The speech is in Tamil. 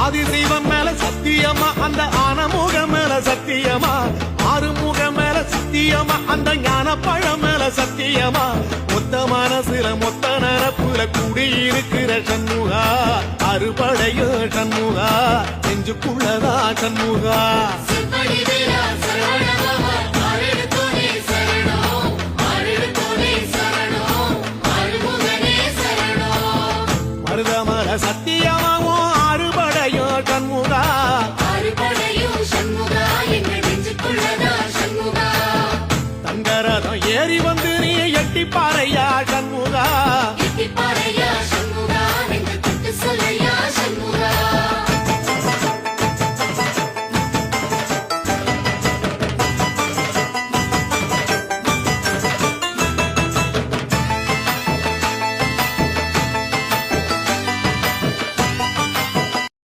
ஆதிசைவம் மேல சத்தியமா அந்த ஆனமுகம் மேல சத்தியமா ஆறுமுகம் மேல சத்தியமா அந்த ஞான பழம் மேல சத்தியமா மொத்த மனசுல மொத்த நரப்புல குடியிருக்கிற சண்முகா அறுபடையோ சண்முகா நெஞ்சுக்குள்ளதா சண்முகா மருதமர சத்தியமாவோ அறுபடையோ சண்முகா தங்கரதம் ஏறி வந்து நீ எட்டி பாறையா சண்முகா